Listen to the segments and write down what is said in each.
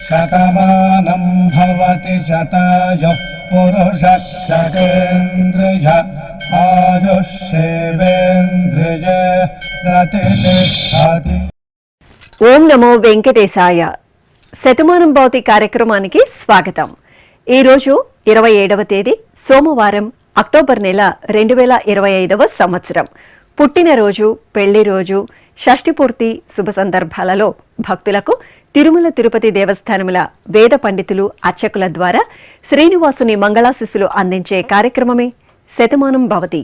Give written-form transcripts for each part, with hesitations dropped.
శతమానం భవతి శతాయుః పురుషः శతేంద్రియ ఆయుష్యేవేంద్రియ ప్రతిష్ఠతి. ఓం నమో వెంకటేశాయ. శతమానం భవతి కార్యక్రమానికి స్వాగతం. ఈరోజు 27వ తేదీ సోమవారం, అక్టోబర్ నెల 2025వ సంవత్సరం. పుట్టినరోజు, పెళ్లి రోజు, షష్ఠి పూర్తి శుభ సందర్భాలలో భక్తులకు తిరుమల తిరుపతి దేవస్థానముల వేద పండితులు, అర్చకుల ద్వారా శ్రీనివాసుని మంగళాశిస్సులు అందించే కార్యక్రమమే శతమానం భవతి.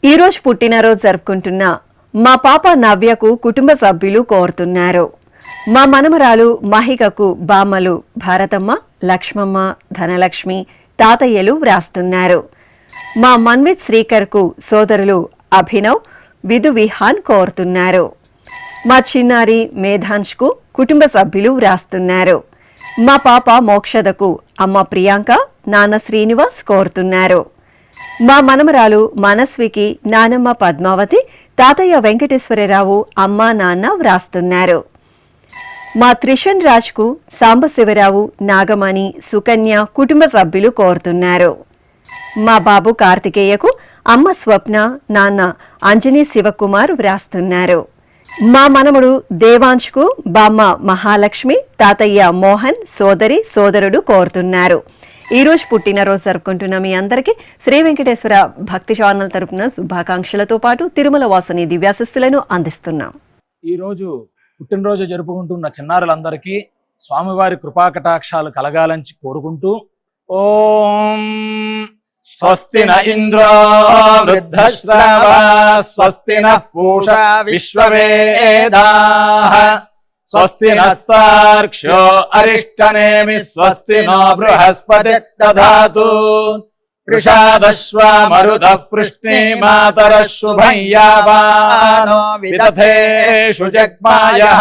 ఈ రోజు పుట్టినరోజు జరుపుకుంటున్న మా పాప నవ్యకు కుటుంబ సభ్యులు కోరుతున్నారు. మా మనమరాలు మహికకు బామ్మలు భారతమ్మ, లక్ష్మమ్మ, ధనలక్ష్మి, తాతయ్యలు వ్రాస్తున్నారు. మా మన్విత్ శ్రీకర్కు సోదరులు అభినవ్, విధు విహాన్ కోరుతున్నారు. మా చిన్నారి మేధాంష్కు కుటుంబ సభ్యులు వ్రాస్తున్నారు. మా పాప మోక్షదకు అమ్మ ప్రియాంక, నాన్న శ్రీనివాస్ కోరుతున్నారు. మా మనమరాలు మనస్వికి నానమ్మ పద్మావతి, తాతయ్య వెంకటేశ్వరరావు, అమ్మ నాన్న వ్రాస్తున్నారు. మా త్రిషన్ రాజ్కు సాంబశివరావు, నాగమణి, సుకన్య కుటుంబ సభ్యులు కోరుతున్నారు. మా బాబు కార్తికేయకు అమ్మ స్వప్న, నాన్న అంజనీ శివకుమార్ వ్రాస్తున్నారు. మా మనముడు దేవాంష్కు బామ్మ మహాలక్ష్మి, తాతయ్య మోహన్, సోదరి సోదరుడు కోరుతున్నారు. ఈ రోజు పుట్టినరోజు జరుపుకుంటున్న మీ అందరికీ శ్రీ వెంకటేశ్వర భక్తి ఛానల్ తరపున శుభాకాంక్షలతో పాటు తిరుమల వాసుని దివ్యాశిస్సులను అందిస్తున్నాం. ఈ రోజు పుట్టినరోజు జరుపుకుంటున్న చిన్నారులందరికీ స్వామివారి కృపాకటాక్షాలు కలగాలని కోరుకుంటూ, ఓం స్వస్తి న ఇంద్రో వృద్ధశ్రవా స్వస్తి నః పూషా విశ్వవేదాః స్వస్తి నస్తార్క్ష్యో అరిష్టనేమి స్వస్తి నో బృహస్పతి దధాతు వృషాదశ్వా మరుతః పృష్ణే మాతరః శుభం యావానో విదథేషు జగ్మాయః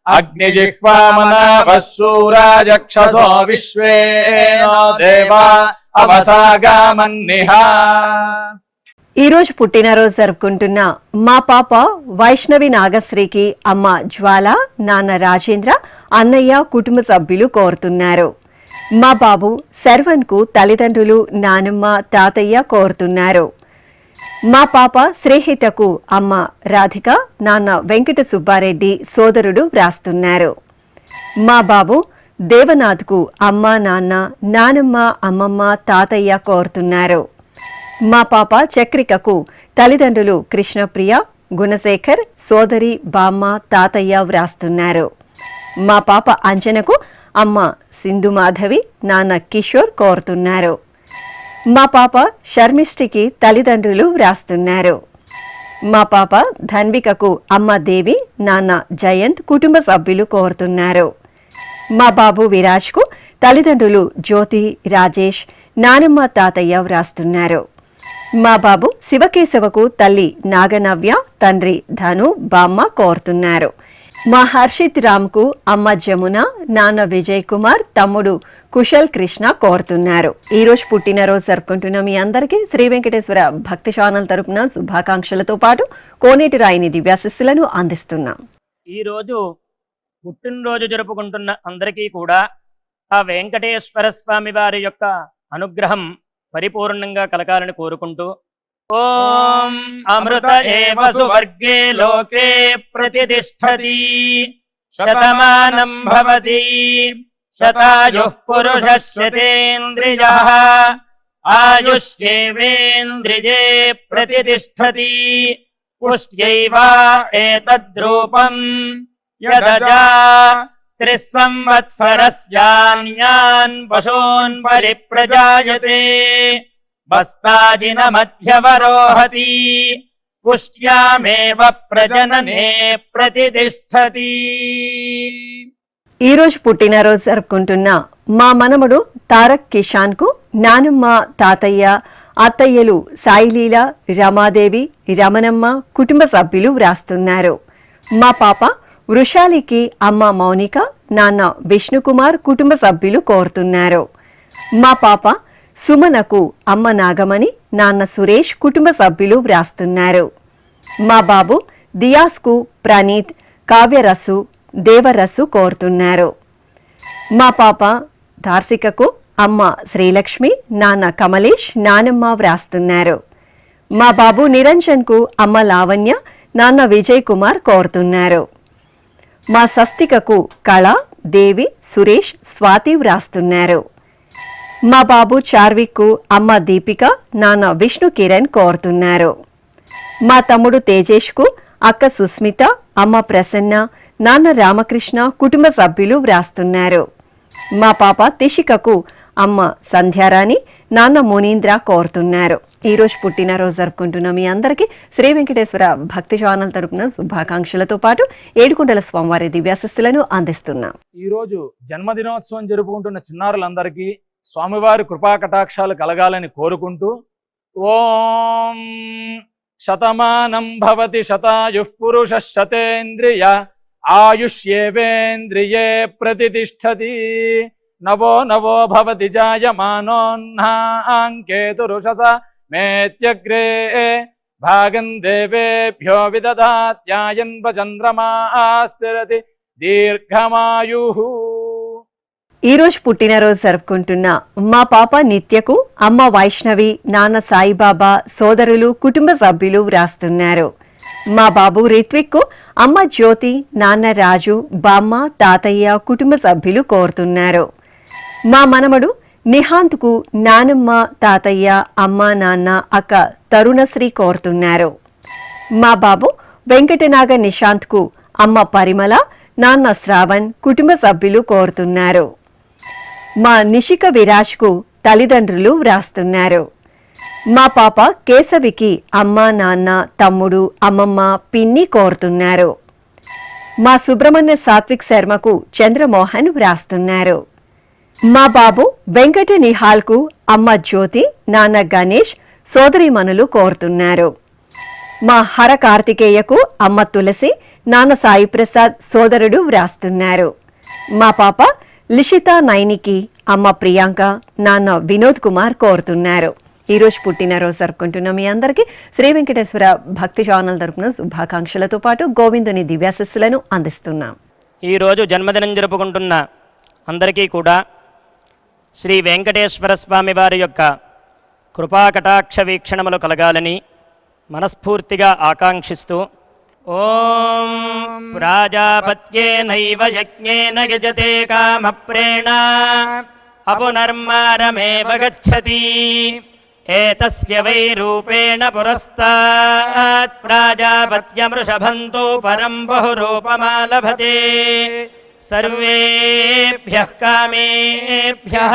అగ్నిజిహ్వామనాభः శూరాజక్షసో విశ్వే నో దేవా అవసాగామన్నిహ. ఈ రోజు పుట్టినరోజు జరుపుకుంటున్న మా పాప వైష్ణవి నాగశ్రీకి అమ్మ జ్వాల, నాన్న రాజేంద్ర, అన్నయ్య కుటుంబ సభ్యులు కోరుతున్నారు. మా బాబు శర్వన్కు తల్లిదండ్రులు, నానమ్మ, తాతయ్య కోరుతున్నారు. మా పాప శ్రీహితకు అమ్మ రాధిక, నాన్న వెంకట సుబ్బారెడ్డి, సోదరుడు వ్రాస్తున్నారు. మా బాబు దేవనాథ్కు అమ్మ, నాన్న, నానమ్మ, అమ్మమ్మ, తాతయ్య కోరుతున్నారు. మా పాప చక్రికకు తల్లిదండ్రులు కృష్ణప్రియ, గుణశేఖర్, సోదరి బామ్మ, తాతయ్య వ్రాస్తున్నారు. మా పాప అంజనకు అమ్మ సింధుమాధవి, నాన్న కిషోర్ కోరుతున్నారు. మా పాప షర్మిష్టికి తల్లిదండ్రులు వ్రాస్తున్నారు. మా పాప ధన్వికకు అమ్మ దేవి, నాన్న జయంత్ కుటుంబ సభ్యులు కోరుతున్నారు. మా బాబు విరాజ్కు తల్లిదండ్రులు జ్యోతి, రాజేష్, నానమ్మ, తాతయ్య వ్రాస్తున్నారు. మా బాబు శివకేశవకు తల్లి నాగనవ్య, తండ్రి ధను, బామ్మ కోరుతున్నారు. మా హర్షిత్ రామ్కు అమ్మ జమున, నాన్న విజయ్ కుమార్, తమ్ముడు కుశల్ కృష్ణ కోరుతున్నారు. ఈ రోజు పుట్టినరోజు జరుపుకుంటున్న మీ అందరికీ శ్రీ వెంకటేశ్వర భక్తి ఛానల్ తరపున శుభాకాంక్షలతో పాటు కోనేటి రాయిని దివ్యాశిస్సులను అందిస్తున్నాం. ఈ రోజు పుట్టినరోజు జరుపుకుంటున్న అందరికీ కూడా ఆ వెంకటేశ్వర స్వామి వారి యొక్క అనుగ్రహం పరిపూర్ణంగా కలగాలని కోరుకుంటూ, ఓం అమృత ఏవ సువర్గే లోకే ప్రతిష్ఠతి శతమానం భవతి శతాయుః పురుషः శతేంద్రియః ఆయుష్యేవేంద్రియే ప్రతిష్ఠతి పుష్ట్యైవ ఏతద్రూపం యదజా త్రిస్సంవత్సరస్యాన్యాన్ పశూన్ పరిప్రజాయతే బస్తాజిన మధ్యవరోహతి పుష్ట్యామేవ ప్రజననే ప్రతిష్టతి. ఈ రోజు పుట్టినరోజు జరుపుకుంటున్న మా మనమడు తారక్ కిషాన్ కు నానమ్మ, తాతయ్య, అత్తయ్యలు సాయిలీల, రమాదేవి, రమణమ్మ కుటుంబ సభ్యులు వ్రాస్తున్నారు. మా పాప వృషాలికి అమ్మ మౌనిక, నాన్న విష్ణుకుమార్ కుటుంబ సభ్యులు కోరుతున్నారు. మా పాప సుమనకు అమ్మ నాగమణి, నాన్న సురేష్ కుటుంబ సభ్యులు వ్రాస్తున్నారు. మా బాబు దియాస్కు ప్రణీత్, కావ్యరసు, దేవరసు కోరుతున్నారు. మా పాప దార్శికకు అమ్మ శ్రీలక్ష్మి, నాన్న కమలేష్, నానమ్మ వ్రాస్తున్నారు. మా బాబు నిరంజన్కు అమ్మ లావణ్య, నాన్న విజయ్ కుమార్ కోరుతున్నారు. మా స్వస్తికకు కళ, దేవి, సురేష్, స్వాతి వ్రాస్తున్నారు. మా బాబు చార్విక్కు అమ్మ దీపిక, నాన్న విష్ణు కిరణ్ కోరుతున్నారు. మా తమ్ముడు తేజేష్కు అక్క సుస్మిత, అమ్మ ప్రసన్న, నాన్న రామకృష్ణ కుటుంబ సభ్యులు వ్రాస్తున్నారు. మా పాప తిషికకు అమ్మ సంధ్యారాణి, నాన్న మునీంద్ర కోరుతున్నారు. ఈ రోజు పుట్టినరోజు జరుపుకుంటున్న మీ అందరికీ శ్రీ వెంకటేశ్వర భక్తి ఛానల్ తరపున శుభాకాంక్షలతో పాటు ఏడుకొండల స్వామివారి దివ్యాశస్సులను అందిస్తున్నాం. ఈ రోజు జన్మదినోత్సవం జరుపుకుంటున్న చిన్నారులందరికీ స్వామివారి కృపా కటాక్షాలు కలగాలని కోరుకుంటూ ఓం శతమానం భవతి శతాయుః పురుషః శతేంద్రియ ఆయుష్యేవేంద్రియే ప్రతిష్టతి నవో నవో భవతి జాయమానోన్హాంకేతురుషస మేత్యగ్రే భాగం దేవేభ్యో విదదాత్యాయన్వ చంద్రమాస్థిరతి దీర్ఘమాయుః. ఈ రోజు పుట్టినరోజు జరుపుకుంటున్న మా పాప నిత్యకు అమ్మ వైష్ణవి, నాన్న సాయిబాబా, సోదరులు కుటుంబ సభ్యులు వ్రాస్తున్నారు. మా బాబు రిత్విక్ అమ్మ జ్యోతి, నాన్న రాజు, బామ్మ, తాతయ్య కుటుంబ సభ్యులు కోరుతున్నారు. మా మనమడు నిహాంత్కు నానమ్మ, తాతయ్య, అమ్మ, నాన్న, అక్క తరుణశ్రీ కోరుతున్నారు. మా బాబు వెంకటనాగ నిశాంత్కు అమ్మ పరిమళ, నాన్న శ్రావణ్ కుటుంబ సభ్యులు కోరుతున్నారు. మా నిషిక విరాజ్కు తల్లిదండ్రులు వ్రాస్తున్నారు. మా పాప కేశవికి అమ్మ, నాన్న, తమ్ముడు, అమ్మమ్మ, పిన్ని కోరుతున్నారు. మా సుబ్రహ్మణ్య సాత్విక్ శర్మకు చంద్రమోహన్ వ్రాస్తున్నారు. మా బాబు వెంకట నిహాల్కు అమ్మ జ్యోతి, నాన్న గణేష్, సోదరీమణులు కోరుతున్నారు. మా హర కార్తికేయకు అమ్మ తులసి, నాన్న సాయి ప్రసాద్, సోదరుడు వ్రాస్తున్నారు. మా పాప లిషితా నైనికి అమ్మ ప్రియాంక, నాన్న వినోద్ కుమార్ కోరుతున్నారు. ఈ రోజు పుట్టినరోజు జరుపుకుంటున్న మీ అందరికీ శ్రీ వెంకటేశ్వర భక్తి ఛానల్ తరపున శుభాకాంక్షలతో పాటు గోవిందుని దివ్యాశస్సులను అందిస్తున్నాం. ఈరోజు జన్మదినం జరుపుకుంటున్న అందరికీ కూడా శ్రీ వెంకటేశ్వర స్వామి వారి యొక్క కృపాకటాక్ష వీక్షణములు కలగాలని మనస్ఫూర్తిగా ఆకాంక్షిస్తూ ఓం ప్రాజాపత్యేనైవ యజ్ఞేన యజతే కామప్రేణ అపునర్మారమేవ గచ్చతి ఏతస్య వై రూపేణ పురస్తాత్ ప్రాజాపత్యమృషభంతో పరం బహురూపమాలభతే సర్వేభ్యః కామేభ్యః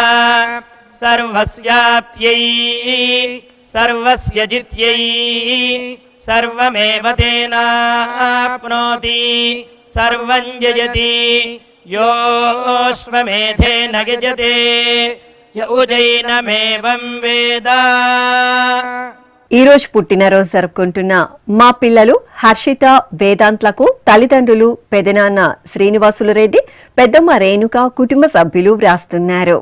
సర్వస్యాప్త్యై సర్వస్య జిత్యై సర్వమేవ తేనాప్నోతి సర్వం జయతి యోష్వమేధేన గజతే య ఉజైనమేవం వేద. ఈ రోజు పుట్టినరోజు జరుపుకుంటున్న మా పిల్లలు హర్షిత, వేదాంత్లకు తల్లిదండ్రులు పెదనాన్న శ్రీనివాసులు రెడ్డి, పెద్దమ్మ రేణుక కుటుంబ సభ్యులు వ్రాస్తున్నారు.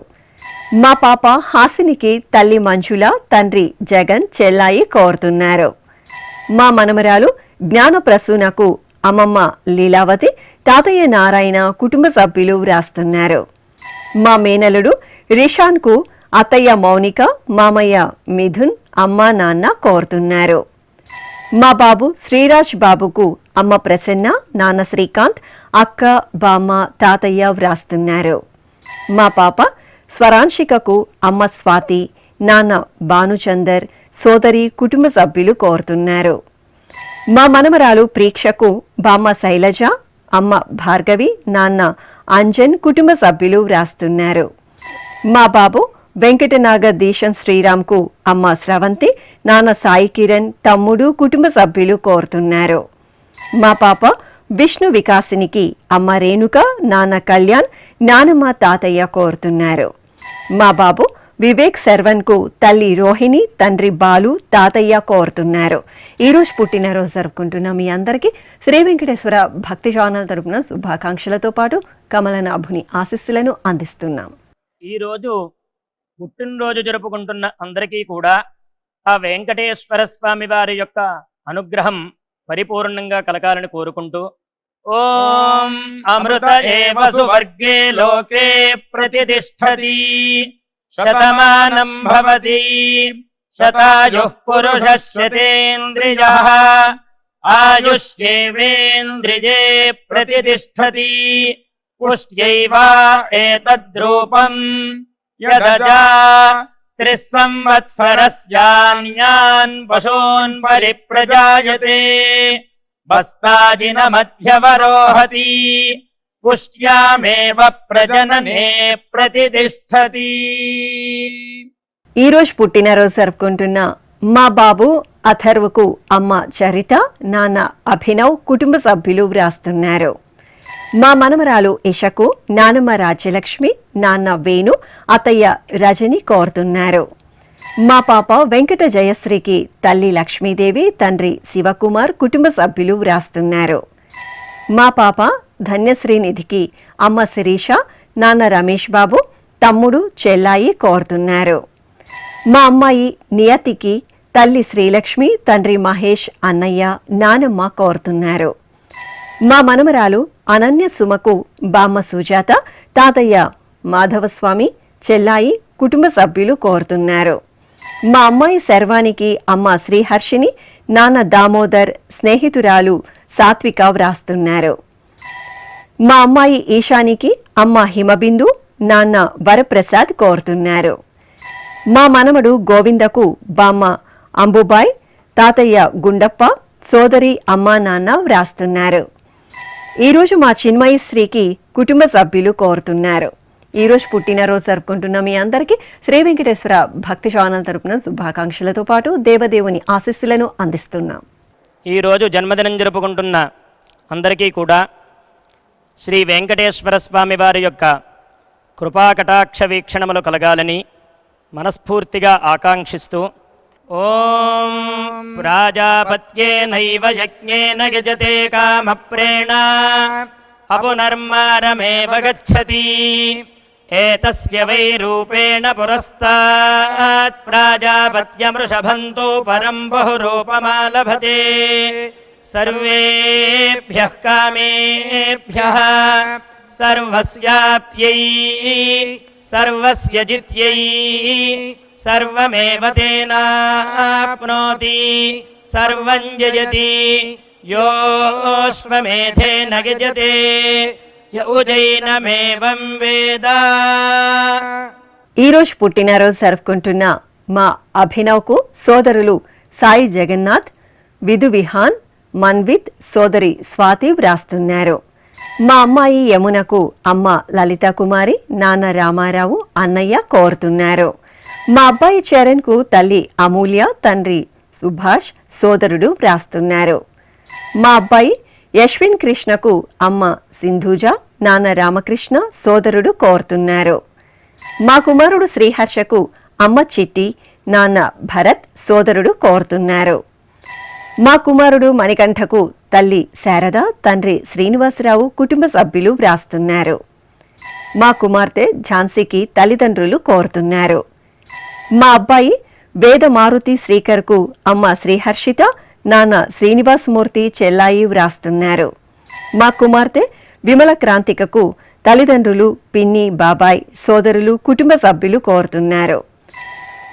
మా పాప హాసినికి తల్లి మంజుల, తండ్రి జగన్, చెల్లాయి కోరుతున్నారు. మా మనమరాలు జ్ఞాన ప్రసూనకు అమ్మమ్మ లీలావతి, తాతయ్య నారాయణ కుటుంబ సభ్యులు వ్రాస్తున్నారు. మా మేనలుడు రిషాన్కు అత్తయ్య మౌనిక, మామయ్య మిథున్, అమ్మ నాన్న కోరుతున్నారు. మా బాబు శ్రీరాజ్ బాబుకు అమ్మ ప్రసన్న, నాన్న శ్రీకాంత్, అక్క, బామ్మ, తాతయ్య వ్రాస్తున్నారు. మా పాప స్వరాంశికకు అమ్మ స్వాతి, నాన్న భానుచందర్, సోదరి కుటుంబ సభ్యులు కోరుతున్నారు. మా మనమరాలు ప్రీక్షకు బామ్మ శైలజ, అమ్మ భార్గవి, నాన్న అంజన్ కుటుంబ సభ్యులు వ్రాస్తున్నారు. మా బాబు వెంకటనాగ దీశన్ శ్రీరామ్కు అమ్మ స్రవంతి, నాన్న సాయి కిరణ్, తమ్ముడు, కుటుంబ సభ్యులు కోరుతున్నారు. మా పాప విష్ణు వికాసినికి అమ్మ రేణుక, నాన్న కళ్యాణ్, నానమ్మ, తాతయ్య కోరుతున్నారు. మా బాబు వివేక్ శర్వన్కు తల్లి రోహిణి, తండ్రి బాలు, తాతయ్య కోరుతున్నారు. ఈరోజు పుట్టినరోజు జరుపుకుంటున్న మీ అందరికీ శ్రీ వెంకటేశ్వర భక్తి ఛానల్ తరపున శుభాకాంక్షలతో పాటు కమలనాభుని ఆశీస్సులను అందిస్తున్నాం. ఈరోజు పుట్టినరోజు జరుపుకుంటున్న అందరికీ కూడా ఆ వెంకటేశ్వర స్వామి వారి యొక్క అనుగ్రహం పరిపూర్ణంగా కలగాలని కోరుకుంటూ, ఓం అమృత ఏవ సువర్గే లోకే ప్రతిష్ఠతి శతమానం భవతి శతాయుః పురుషः శతేంద్రియః ఆయుష్యేవేంద్రియే ప్రతిష్ఠతి పుష్ట్యైవ ఏతద్రూపం యదజా త్రిస్సంవత్సరస్యాన్యాన్ పశూన్ పరిప్రజాయతే బస్తాజిన మధ్యవరోహతి పుష్ట్యామేవ ప్రజననే ప్రతిష్ఠతి. ఈరోజు పుట్టినరోజు జరుపుకుంటున్న మా బాబు అథర్వకు అమ్మ చరిత, నాన్న అభినవ్, కుటుంబ సభ్యులు వ్రాస్తున్నారు. మా మనమరాలు ఇషకు నానమ్మ రాజ్యలక్ష్మి, నాన్న వేణు, అత్తయ్య రజని కోరుతున్నారు. మా పాప వెంకట జయశ్రీకి తల్లి లక్ష్మీదేవి, తండ్రి శివకుమార్, కుటుంబ సభ్యులు వ్రాస్తున్నారు. మా పాప ధన్యశ్రీనిధికి అమ్మ శిరీష, నాన్న రమేష్ బాబు, తమ్ముడు చెల్లాయి కోరుతున్నారు. మా అమ్మాయి నియతికి తల్లి శ్రీలక్ష్మి, తండ్రి మహేష్, అన్నయ్య, నానమ్మ కోరుతున్నారు. మా మనమరాలు అనన్య సుమకు బామ్మ సుజాత, తాతయ్య మాధవస్వామి, చెల్లాయి, కుటుంబ సభ్యులు కోరుతున్నారు. మా అమ్మాయి శర్వానికి అమ్మ శ్రీహర్షిని, నాన్న దామోదర్, స్నేహితురాలు సాత్విక వ్రాస్తున్నారు. మా అమ్మాయి ఈశానికి అమ్మ హిమబిందు, నాన్న వరప్రసాద్ కోరుతున్నారు. మా మనమడు గోవిందకు బామ్మ అంబుబాయ్, తాతయ్య గుండప్ప, సోదరి అమ్మా నాన్న వ్రాస్తున్నారు. ఈరోజు మా చిన్మయి శ్రీకి కుటుంబ సభ్యులు కోరుతున్నారు. ఈరోజు పుట్టినరోజు జరుపుకుంటున్న మీ అందరికీ శ్రీ వెంకటేశ్వర భక్తి ఛానల్ తరపున శుభాకాంక్షలతో పాటు దేవదేవుని ఆశీస్సులను అందిస్తున్నాం. ఈరోజు జన్మదినం జరుపుకుంటున్న అందరికీ కూడా శ్రీ వెంకటేశ్వర స్వామి వారి యొక్క కృపాకటాక్ష వీక్షణములు కలగాలని మనస్ఫూర్తిగా ఆకాంక్షిస్తూ, ఓం ప్రాజాపత్యేనైవ యజ్ఞేన యజతే కామప్రేణ అపునర్మారమేవ గచ్చతి ఏతస్య వై రూపేణ పురస్తాత్ ప్రాజాపత్యమృషభంతో పరం బహురూపమాలభతే సర్వేభ్యః కామేభ్యః సర్వస్యాప్త్యై సర్వస్య జిత్యై సర్వమేవ తేనాప్నోతి సర్వం జయతి యోష్వమేధేన గజతే య ఉజైనమేవం వేద. ఈరోజు పుట్టినరోజు జరుపుకుంటున్న మా అభినవ్కు సోదరులు సాయి జగన్నాథ్, విధు విహాన్, మన్విత్, సోదరి స్వాతి వ్రాస్తున్నారు. మా అమ్మాయి యమునకు అమ్మ లలిత కుమారి, నాన్న రామారావు, అన్నయ్య కోరుతున్నారు. మా అబ్బాయి చరణ్కు తల్లి అమూల్య, తండ్రి సుభాష్, సోదరుడు వ్రాస్తున్నారు. మా అబ్బాయి యశ్విన్ కృష్ణకు అమ్మ సింధూజ, నాన్న రామకృష్ణ, సోదరుడు కోరుతున్నారు. మా కుమారుడు శ్రీహర్షకు అమ్మ చిట్టి, నాన్న భరత్, సోదరుడు కోరుతున్నారు. మా కుమారుడు మణికంఠకు తల్లి శారద, తండ్రి శ్రీనివాసరావు, కుటుంబ సభ్యులు వ్రాస్తున్నారు. మా కుమార్తె ఝాన్సీకి తల్లిదండ్రులు కోరుతున్నారు. మా అబ్బాయి వేద మారుతి శ్రీకర్కు అమ్మ శ్రీహర్షిత, నాన్న శ్రీనివాసమూర్తి, చెల్లాయి వ్రాస్తున్నారు. మా కుమార్తె విమల క్రాంతికకు తల్లిదండ్రులు పిన్ని, బాబాయ్, సోదరులు, కుటుంబ సభ్యులు కోరుతున్నారు.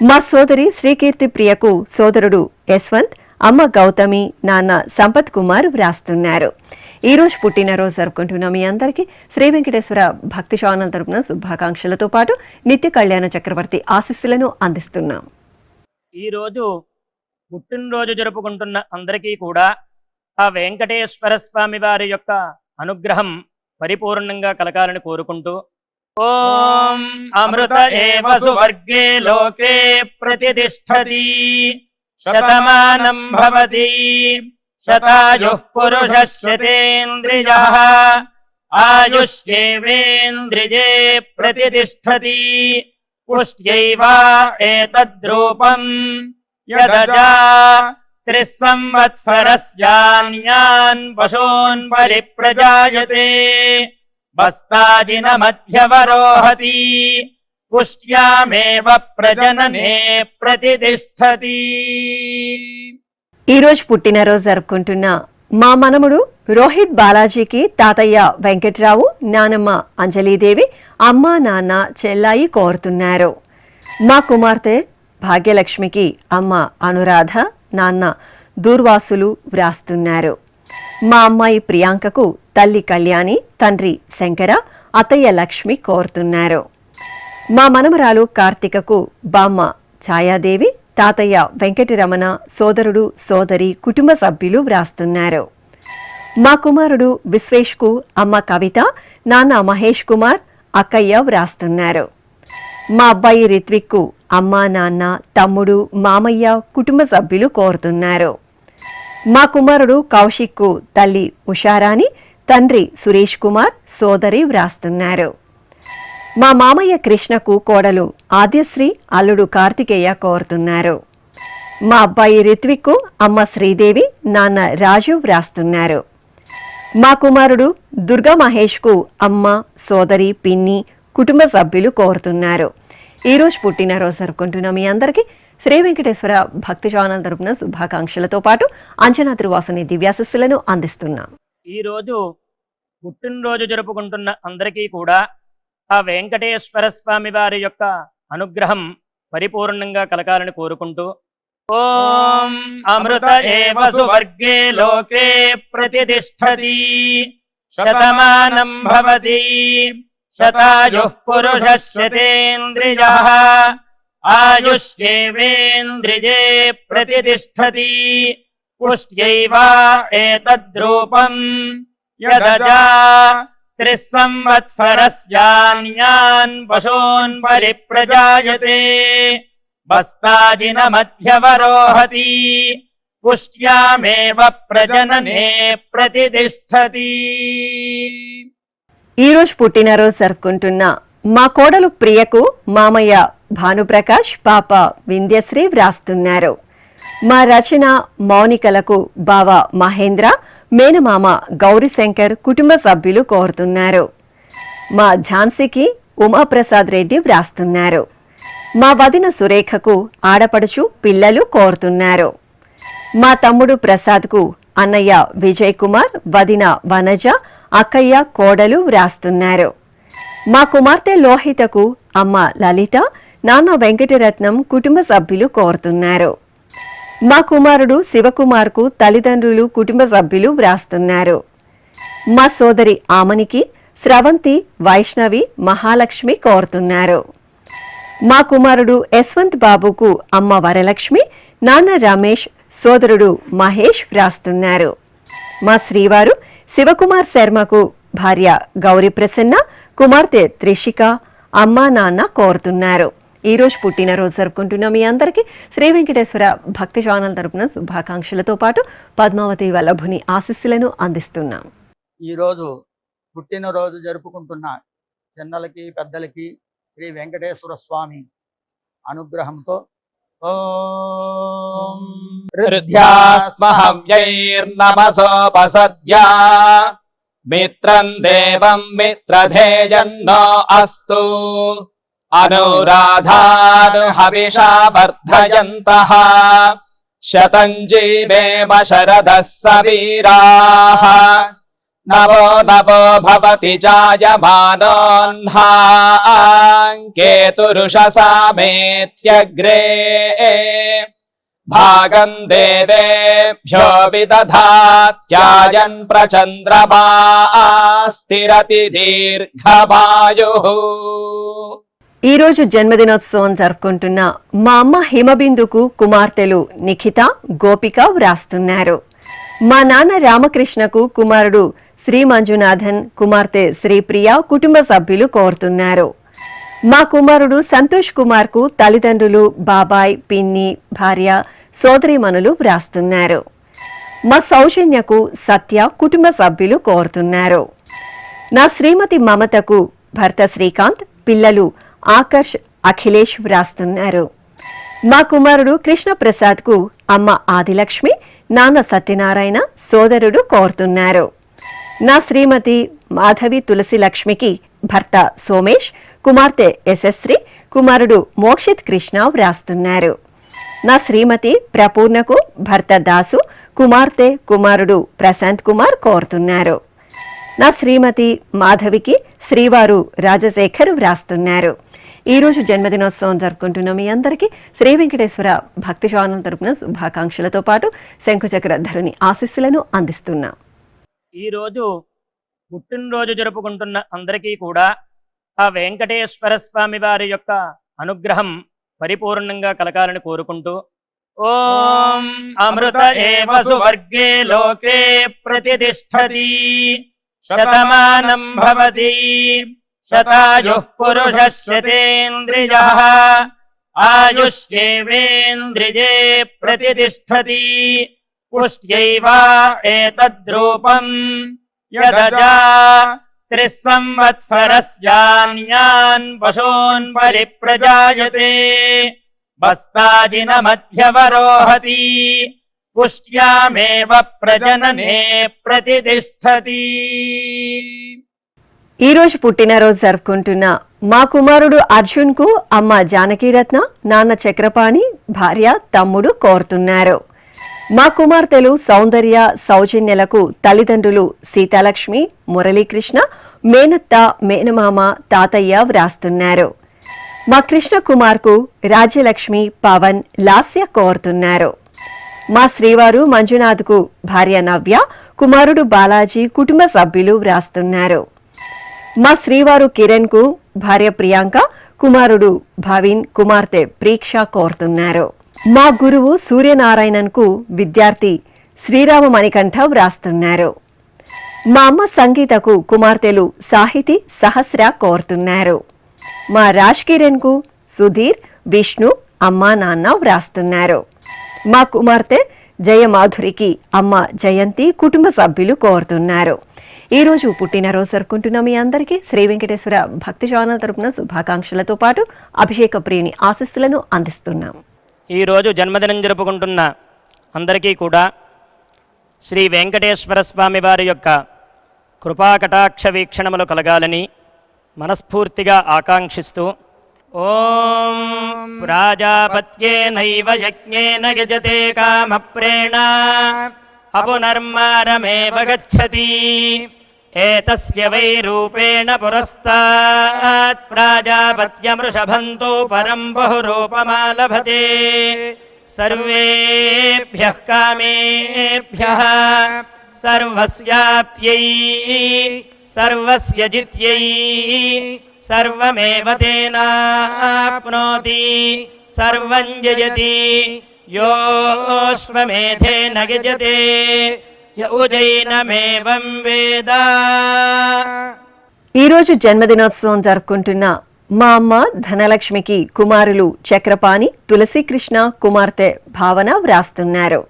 మా సోదరి శ్రీకీర్తి ప్రియకు సోదరుడు యశ్వంత్, అమ్మ గౌతమి, నాన్న సంపత్ కుమార్ వ్రాస్తున్నారు. ఈరోజు పుట్టినరోజు జరుపుకుంటున్న మీ అందరికీ శ్రీ వెంకటేశ్వర భక్తి ఛానల్ తరపున శుభాకాంక్షలతో పాటు నిత్య కళ్యాణ చక్రవర్తి ఆశీస్సులను అందిస్తున్నాం. ఈరోజు పుట్టినరోజు జరుపుకుంటున్న అందరికీ కూడా ఆ వెంకటేశ్వర స్వామి వారి యొక్క అనుగ్రహం పరిపూర్ణంగా కలగాలని కోరుకుంటూ, ఓం అమృత ఏవ సువర్గే లోకే ప్రతిష్టతి శతమానం భవతి శతాయుః పురుషः శతేంద్రియః ఆయుష్యేవేంద్రియే ప్రతిష్టతి పుష్ట్యైవ ఏతద్రూపం యదజా 3 సంవత్సరస్యాన్యాన్ పశూన్ పరిప్రజాయతే బస్తాజిన మధ్యవరోహతి పుష్ట్యామేవ ప్రజననే ప్రతిష్టతి. ఈ రోజు పుట్టినరోజు జరుపుకుంటున్న మా మనముడు రోహిత్ బాలాజీకి తాతయ్య వెంకట్రావు, నానమ్మ అంజలీదేవి, అమ్మ నాన్న చెల్లాయి కోరుతున్నారు. మా కుమార్తె భాగ్యలక్ష్మికి అమ్మ అనురాధ, నాన్న దూర్వాసులు వ్రాస్తున్నారు. మా అమ్మాయి ప్రియాంకకు తల్లి కళ్యాణి, తండ్రి శంకర, అత్తయ్య లక్ష్మి కోరుతున్నారు. మా మనమరాలు కార్తికకు బామ్మ ఛాయాదేవి, తాతయ్య వెంకటరమణ, సోదరుడు సోదరి, కుటుంబ సభ్యులు వ్రాస్తున్నారు. మా కుమారుడు విశ్వేష్కు అమ్మ కవిత, నాన్న మహేష్ కుమార్, అక్కయ్య వ్రాస్తున్నారు. మా అబ్బాయి రిత్విక్కు అమ్మ నాన్న, తమ్ముడు, మామయ్య, కుటుంబ సభ్యులు కోరుతున్నారు. మా కుమారుడు కౌశిక్కు తల్లి ఉషారాణి, తండ్రి సురేష్ కుమార్, సోదరి వ్రాస్తున్నారు. మా మామయ్య కృష్ణకు కోడలు ఆద్యశ్రీ, అల్లుడు కార్తికేయ కోరుతున్నారు. మా అబ్బాయి రిత్విక్కు అమ్మ శ్రీదేవి, నాన్న రాజు వ్రాస్తున్నారు. మా కుమారుడు దుర్గా మహేష్కు అమ్మ, సోదరి, పిన్ని, కుటుంబ సభ్యులు కోరుతున్నారు. ఈరోజు పుట్టినరోజు జరుపుకుంటున్న మీ అందరికీ శ్రీ వెంకటేశ్వర భక్తి ఛానల్ తరపున శుభాకాంక్షలతో పాటు అంచనా తిరువాసుని దివ్యాశస్సులను అందిస్తున్నాం. ఈరోజు పుట్టినరోజు జరుపుకుంటున్న అందరికీ కూడా ఆ వెంకటేశ్వర స్వామి వారి యొక్క అనుగ్రహం పరిపూర్ణంగా కలగాలని కోరుకుంటూ ఓం అమృత ఏవ సువర్గే లోకే ప్రతిష్టతి శతమానం భవతి శతాయుః పురుషः శతేంద్రియః ఆయుష్యేవేంద్రియే ప్రతిష్టతి పుష్ట్యైవ ఏతద్రూపం యదజా 3 సంవత్సరస్యాన్యాన్ పశూన్ పరిప్రజాయతే బస్తాజిన మధ్యవరోహతి పుష్ట్యామేవ ప్రజననే ప్రతిష్టతి. ఈ రోజు పుట్టినరోజు జరుపుకుంటున్న మా కోడలు ప్రియకు మామయ్య భానుప్రకాష్, పాప వింధ్యశ్రీ వ్రాస్తున్నారు. మా రచన మౌనికలకు బావ మహేంద్ర, మేనమామ గౌరీశంకర్, కుటుంబ సభ్యులు కోరుతున్నారు. మా ఝాన్సీకి ఉమాప్రసాద్ రెడ్డి వ్రాస్తున్నారు. మా వదిన సురేఖకు ఆడపడుచు పిల్లలు కోరుతున్నారు. మా తమ్ముడు ప్రసాద్కు అన్నయ్య విజయ్ కుమార్, వదిన వనజ, అక్కయ్య, కోడలు వ్రాస్తున్నారు. మా కుమార్తె లోహితకు అమ్మ లలిత, నాన్న వెంకటరత్నం, కుటుంబ సభ్యులు కోరుతున్నారు. మా కుమారుడు శివకుమార్కు తల్లిదండ్రులు, కుటుంబ సభ్యులు వ్రాస్తున్నారు. మా సోదరి ఆమనికి స్రవంతి, వైష్ణవి, మహాలక్ష్మి కోరుతున్నారు. మా కుమారుడు యశ్వంత్ బాబుకు అమ్మ వరలక్ష్మి, నాన్న రమేష్, సోదరుడు మహేష్ వ్రాస్తున్నారు. మా శ్రీవారు శివకుమార్ శర్మకు భార్య గౌరీ ప్రసన్న, కుమార్తె త్రిషిక, అమ్మ నాన్న కోరుతున్నారు. ఈ రోజు పుట్టినరోజు జరుపుకుంటున్న మీ అందరికీ శ్రీ వెంకటేశ్వర భక్తి ఛానల్ తరపున శుభాకాంక్షలతో పాటు పద్మావతి వల్లభుని ఆశీస్సులను అందిస్తున్నాం. ఈరోజు పుట్టినరోజు జరుపుకుంటున్న చిన్నలకి పెద్దలకి శ్రీ వెంకటేశ్వర స్వామి అనుగ్రహంతో ఓం హృద్యాస్మహవ్యైర్నమసోపసద్యా మిత్రం దేవం మిత్రధేయన్నో అస్తు అనురాధాను హవిషా వర్ధయంతః శతం జీవేమ శరదః సవీరాః నవో నవో భవతి జాయమానోన్హాం కేతురుషసామేత్యగ్రే భాగం దేవేభ్యో విదధాత్యాయన్ ప్రచంద్రమా స్థిరతి దీర్ఘమాయుః. ఈ రోజు జన్మదినోత్సవం జరుపుకుంటున్న మా అమ్మ హిమబిందుకు కుమార్తెలు నిఖిత, గోపిక వ్రాస్తున్నారు. మా నాన్న రామకృష్ణకు కుమారుడు శ్రీ మంజునాథన్, కుమార్తె శ్రీప్రియ కుటుంబ సభ్యులు కోరుతున్నారు. మా కుమారుడు సంతోష్ కుమార్ కు తల్లిదండ్రులు, బాబాయ్, పిన్ని, భార్య, సోదరీమణులు వ్రాస్తున్నారు. మా సౌజన్యకు సత్య కుటుంబ సభ్యులు కోరుతున్నారు. నా శ్రీమతి మమతకు భర్త శ్రీకాంత్, పిల్లలు ఆకర్ష్, అఖిలేష్ వ్రాస్తున్నారు. మా కుమారుడు కృష్ణప్రసాద్ కు అమ్మ ఆదిలక్ష్మి, నాన్న సత్యనారాయణ, సోదరుడు కోరుతున్నారు. నా శ్రీమతి మాధవి తులసి లక్ష్మికి భర్త సోమేష్, కుమార్తె యశస్శ్రీ, కుమారుడు మోక్షిత్ కృష్ణ వ్రాస్తున్నారు. నా శ్రీమతి ప్రపూర్ణకు భర్త దాసు, కుమార్తె కుమారుడు ప్రశాంత్ కుమార్ కోరుతున్నారు. నా శ్రీమతి మాధవికి శ్రీవారు రాజశేఖర్ వ్రాస్తున్నారు. ఈరోజు జన్మదినోత్సవం జరుపుకుంటున్న మీ అందరికీ శ్రీ వెంకటేశ్వర భక్తి ఛానల్ తరపున శుభాకాంక్షలతో పాటు శంఖచక్ర ధరుని ఆశీస్సులను అందిస్తున్నాం. ఈరోజు పుట్టినరోజు జరుపుకుంటున్న అందరికీ కూడా ఆ వెంకటేశ్వర స్వామి వారి యొక్క అనుగ్రహం పరిపూర్ణంగా కలగాలని కోరుకుంటూ ఓం అమృత ఏవ సువర్గే లోకే ప్రతిష్ఠతి శతమానం భవతి శతాయుః పురుషः శతేంద్రియః ఆయుష్యేవేంద్రియే ప్రతిష్ఠతి పుష్ట్యైవ ఏతద్రూపం యదజా త్రిస్సంవత్సరస్యాన్యాన్ పశూన్ పరిప్రజాయతే బస్తాజిన మధ్యవరోహతి పుష్ట్యామేవ ప్రజననే ప్రతిష్ఠతి. ఈ రోజు పుట్టినరోజు జరుపుకుంటున్న మా కుమారుడు అర్జున్ కు అమ్మ జానకీరత్న, నాన్న చక్రపాణి, భార్య, తమ్ముడు కోరుతున్నారు. మా కుమార్తెలు సౌందర్య, సౌజన్యలకు తల్లిదండ్రులు సీతాలక్ష్మి, మురళీకృష్ణ, మేనత్త, మేనమామ, తాతయ్య వ్రాస్తున్నారు. మా కృష్ణ కుమార్ కు రాజ్యలక్ష్మి, పవన్, లాస్య కోరుతున్నారు. మా శ్రీవారు మంజునాథ్ కు భార్య నవ్య, కుమారుడు బాలాజీ, కుటుంబ సభ్యులు వ్రాస్తున్నారు. మా శ్రీవారు కిరణ్ కు భార్య ప్రియాంక, కుమారుడు భవిన్, కుమార్తె ప్రీక్ష కోరుతున్నారు. మా గురువు సూర్యనారాయణన్ కు విద్యార్థి శ్రీరామ మణికంఠ వ్రాస్తున్నారు. మా అమ్మ సంగీతకు కుమార్తెలు సాహితి, సహస్ర కోరుతున్నారు. మా రాజ్ కిరణ్ కు సుధీర్, విష్ణు, అమ్మా నాన్న వ్రాస్తున్నారు. మా కుమార్తె జయమాధురికి అమ్మ జయంతి, కుటుంబ సభ్యులు కోరుతున్నారు. ఈ రోజు పుట్టినరోజు జరుపుకుంటున్న మీ అందరికీ శ్రీ వెంకటేశ్వర భక్తి ఛానల్ తరపున శుభాకాంక్షలతో పాటు అభిషేక ప్రియుని ఆశీస్సులను అందిస్తున్నాం. ఈరోజు జన్మదినం జరుపుకుంటున్న అందరికీ కూడా శ్రీ వెంకటేశ్వర స్వామి వారి యొక్క కృపాకటాక్ష వీక్షణములు కలగాలని మనస్ఫూర్తిగా ఆకాంక్షిస్తూ ఓం ప్రాజాపత్యేనైవ యజ్ఞేన యజతే కామప్రేణ అపునర్మారమేవ గచ్చతి ఏతస్య వై రూపేణ పురస్తాత్ ప్రాజాపత్యమృషభంతో పరం బహురూపమాలభతే సర్వేభ్యః కామేభ్యః సర్వస్యాప్త్యై సర్వస్య జిత్యై సర్వమేవ తేనాప్నోతి సర్వం జయతి యోశ్వమేధేన యజతే యౌజైనమేవం వేద. ఈరోజు జన్మదినోత్సవం జరుపుకుంటున్న మా అమ్మ ధనలక్ష్మికి కుమారులు చక్రపాణి, తులసీకృష్ణ, కుమార్తె భావన వ్రాస్తున్నారు.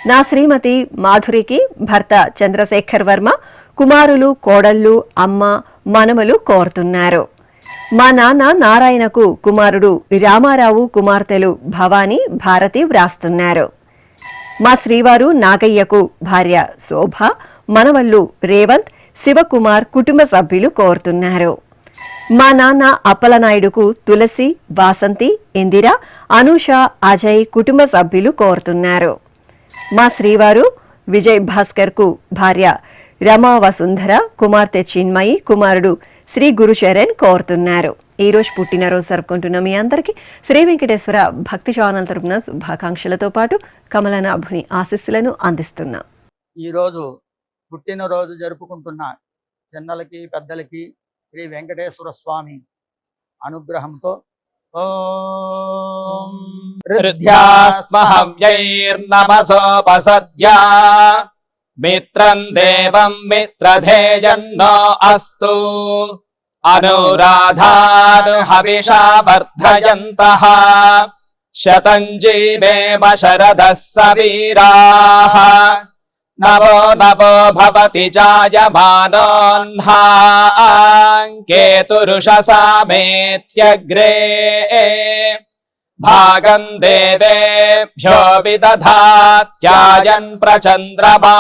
నా శ్రీమతి మాధురికి భర్త చంద్రశేఖర్ వర్మ, కుమారులు, కోడళ్ళు, అమ్మ, మనమలు కోరుతున్నారు. మా నాన్న నారాయణకు కుమారుడు రామారావు, కుమార్తెలు భవానీ, భారతి వ్రాస్తున్నారు. మా శ్రీవారు నాగయ్యకు భార్య శోభ, మనవళ్ళు రేవంత్, శివకుమార్, కుటుంబ సభ్యులు కోరుతున్నారు. మా నాన్న అప్పలనాయుడుకు తులసి, వాసంతి, ఇందిర, అనూష, అజయ్, కుటుంబ సభ్యులు కోరుతున్నారు. మా శ్రీవారు విజయ్ భాస్కర్ కు భార్య రమా వసుంధర, కుమార్తె చిన్మయి, కుమారుడు శ్రీ గురుచరణ్ కోరుతున్నారు. ఈ రోజు పుట్టినరోజు జరుపుకుంటున్న మీ అందరికీ శ్రీ వెంకటేశ్వర భక్తి ఛానల్ తరపున శుభాకాంక్షలతో పాటు కమలనాభుని ఆశీస్సులను అందిస్తున్నాం. ఈరోజు పుట్టినరోజు జరుపుకుంటున్న చిన్నలకి పెద్దలకి శ్రీ వెంకటేశ్వర స్వామి అనుగ్రహంతో ఓం హృద్యాస్మహవ్యైర్నమసోపసద్యా మిత్రం దేవం మిత్రధేయన్నో అస్తు అనురాధాన్ హవిషా వర్ధయంతః శతం జీవేమ శరదః సవీరాః నవో నవో భవతి జాయమానోన్హాం కేతురుషసామేత్యగ్రే భాగం దేవేభ్యో విదధాత్యాయన్ ప్రచంద్రమా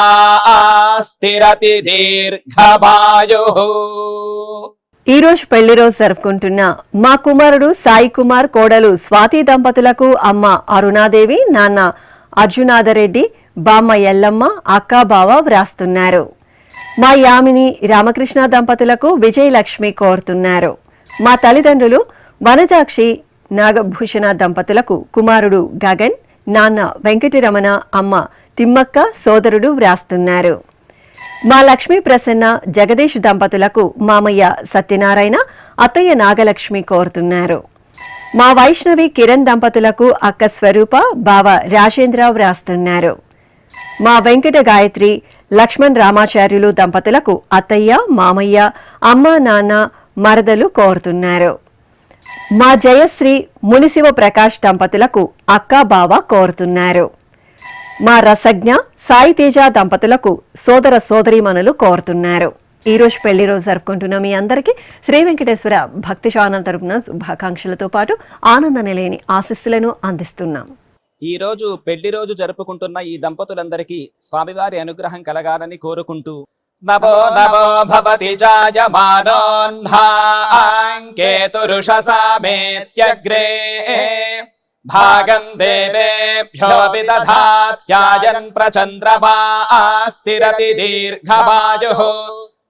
స్థిరతి దీర్ఘమాయుః. ఈ రోజు పెళ్లి రోజు జరుపుకుంటున్న మా కుమారుడు సాయి కుమార్ కోడలు స్వాతి దంపతులకు అమ్మ అరుణాదేవి, నాన్న అర్జునాథరెడ్డి, బామ్మ ఎల్లమ్మ, అక్క బావ వ్రాస్తున్నారు. మా యామిని రామకృష్ణ దంపతులకు విజయలక్ష్మి కోరుతున్నారు. మా తల్లిదండ్రులు వనజాక్షి నాగభూషణ దంపతులకు కుమారుడు గగన్, నాన్న వెంకటరమణ, అమ్మ తిమ్మక్క, సోదరుడు వ్రాస్తున్నారు. మా లక్ష్మీ ప్రసన్న జగదీష్ దంపతులకు మామయ్య సత్యనారాయణ, అత్తయ్య నాగలక్ష్మి కోరుతున్నారు. మా వైష్ణవి కిరణ్ దంపతులకు అక్క స్వరూప, బావ రాజేంద్ర వ్రాస్తున్నారు. మా వెంకట గాయత్రి లక్ష్మణ్ రామాచార్యులు దంపతులకు అత్తయ్య, మామయ్య, అమ్మ, నాన్న, మరదలు కోరుతున్నారు. మా జయశ్రీ మునిశివ ప్రకాష్ దంపతులకు అక్క బావ కోరుతున్నారు. మా రసజ్ఞ సాయి తేజ దంపతులకు సోదర సోదరీమణులు కోరుతున్నారు. ఈ రోజు పెళ్లి రోజు జరుపుకుంటున్న మీ అందరికీ శ్రీ వెంకటేశ్వర భక్తి ఛానల్ తరపున శుభాకాంక్షలతో పాటు ఆనంద నిలయని ఆశీస్సులను అందిస్తున్నాం. ఈ రోజు పెళ్లి రోజు జరుపుకుంటున్న ఈ దంపతులందరికీ స్వామివారి అనుగ్రహం కలగాలని కోరుకుంటూ నవో నవో భవతి జాయమానోన్హాం కేతురుషసామేత్యగ్రే భాగం దేవేభ్యో విదధాత్యాయన్ ప్రచంద్రమా స్థిరతి దీర్ఘమాయుః.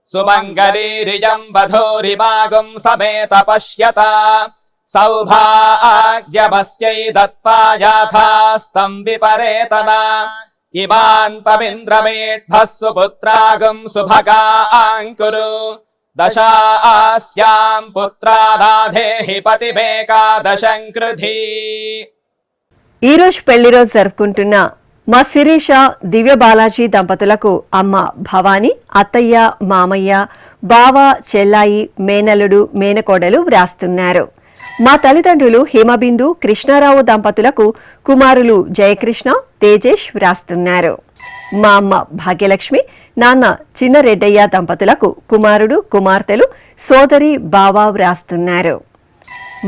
సుమంగళీరియం వధూరిమాగుం సమేత పశ్యత సౌభాగ్యమస్యై దత్పాయాథాస్తం విపరేతన ఇమాన్ పవింద్రమేఢ్భః సుపుత్రాగం సుభగాంకురు దశాస్యాం పుత్రారాధేహి పతిమేకాదశం కృధి. ఈ రోజు పెళ్లి రోజు జరుపుకుంటున్న మా శిరీష దివ్య బాలాజీ దంపతులకు అమ్మ భవాని, అత్తయ్య, మామయ్య, బావ, చెల్లాయి, మేనల్లుడు, మేనకోడలు వ్రాస్తున్నారు. మా తల్లిదండ్రులు హిమబిందు కృష్ణారావు దంపతులకు కుమారులు జయకృష్ణ, తేజేష్ వ్రాస్తున్నారు. మా అమ్మ భాగ్యలక్ష్మి, నాన్న చిన్నరెడ్డయ్య దంపతులకు కుమారుడు, కుమార్తెలు, సోదరి, బావ వ్రాస్తున్నారు.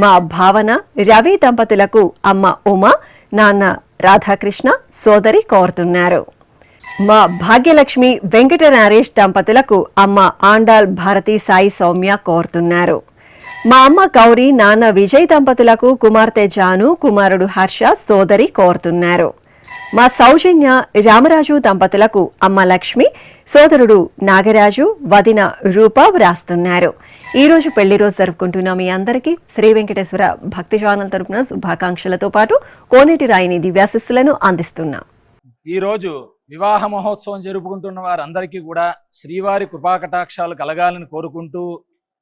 మా భావన రవి దంపతులకు అమ్మ ఉమా, నాన్న రాధాకృష్ణ, సోదరి కోరుతున్నారు. మా భాగ్యలక్ష్మి వెంకట నరేష్ దంపతులకు అమ్మ ఆండాల్ భారతి సాయి సౌమ్య కోరుతున్నారు. మా అమ్మ గౌరీ, నాన్న విజయ్ దంపతులకు కుమార్తె జాను, కుమారుడు హర్ష, సోదరి కోరుతున్నారు. మా సౌజన్య రామరాజు దంపతులకు అమ్మ లక్ష్మి, సోదరుడు నాగరాజు, వదిన రూప వ్రాస్తున్నారు. ఈ రోజు పెళ్లి రోజు జరుపుకుంటున్న మీ అందరికీ శ్రీ వెంకటేశ్వర భక్తి ఛానల్ తరపున శుభాకాంక్షలతో పాటు కోనేటి రాయిని దివ్యాశిస్సులను అందిస్తున్నాం. ఈ రోజు వివాహ మహోత్సవం జరుపుకుంటున్న వారందరికీ కూడా శ్రీవారి కృపాకటాక్షాలు కలగాలని కోరుకుంటూ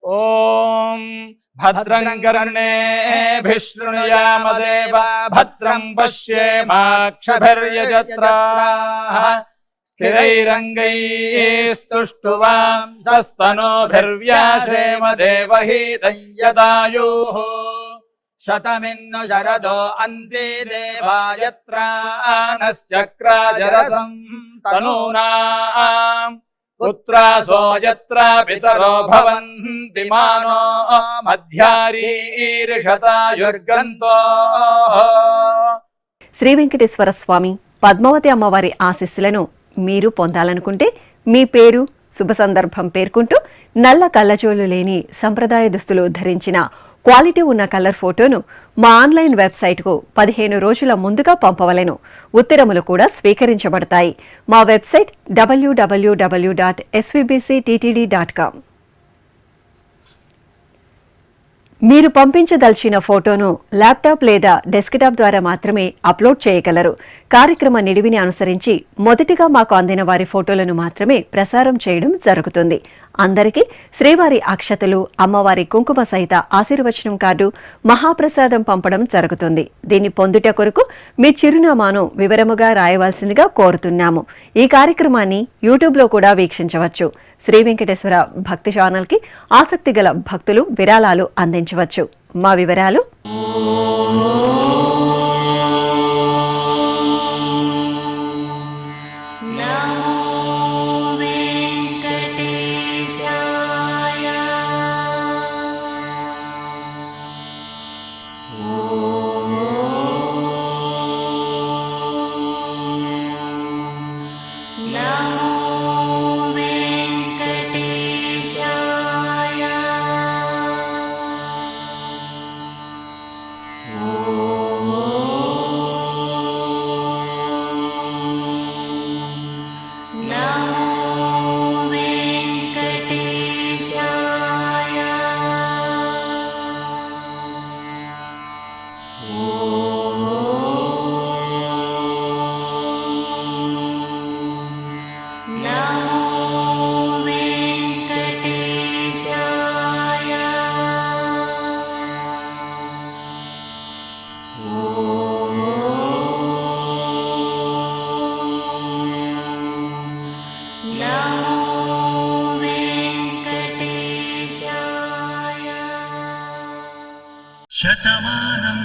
ఓం భద్రం కర్ణేభిః శృణుయామదేవ భద్రం పశ్యేమాక్షభిర్యజత్రాః స్థిరైరంగైస్తుష్టువాంసస్తనోభిర్వ్యాసేమ దేవహీతం యదాయుః శతమిన్ను శరదో అంతే దేవాయత్రానశ్చక్రాజరసం తనూనాం పుత్రాసో యత్ర పితరో భవంతి మానో మధ్యారీర్షతాయుర్గంతో. శ్రీ వెంకటేశ్వర స్వామి పద్మావతి అమ్మవారి ఆశీస్సులను మీరు పొందాలనుకుంటే మీ పేరు, శుభ సందర్భం పేర్కొంటూ నల్ల కళ్ళజోళ్లు లేని సంప్రదాయ దుస్తులు ధరించిన క్వాలిటీ ఉన్న కలర్ ఫోటోను మా ఆన్లైన్ వెబ్సైట్కు 15 రోజుల ముందుగా పంపవలెను. ఉత్తరములు కూడా స్వీకరించబడతాయి. మా వెబ్సైట్ www.svbcttd.com. మీరు పంపించదలిచిన ఫోటోను ల్యాప్టాప్ లేదా డెస్క్టాప్ ద్వారా మాత్రమే అప్లోడ్ చేయగలరు. కార్యక్రమ నిడివిని అనుసరించి మొదటిగా మాకు అందిన వారి ఫోటోలను మాత్రమే ప్రసారం చేయడం జరుగుతుంది. అందరికీ శ్రీవారి అక్షతలు, అమ్మవారి కుంకుమ సహిత ఆశీర్వచనం కార్డు, మహాప్రసాదం పంపడం జరుగుతుంది. దీన్ని పొందుట కొరకు మీ చిరునామాను వివరముగా రాయవలసిందిగా కోరుతున్నాము. ఈ కార్యక్రమాన్ని యూట్యూబ్లో కూడా వీక్షించవచ్చు. శ్రీ వెంకటేశ్వర భక్తి ఛానల్కి ఆసక్తి గల భక్తులు విరాళాలు అందించవచ్చు. మా వివరాలు: శతమానం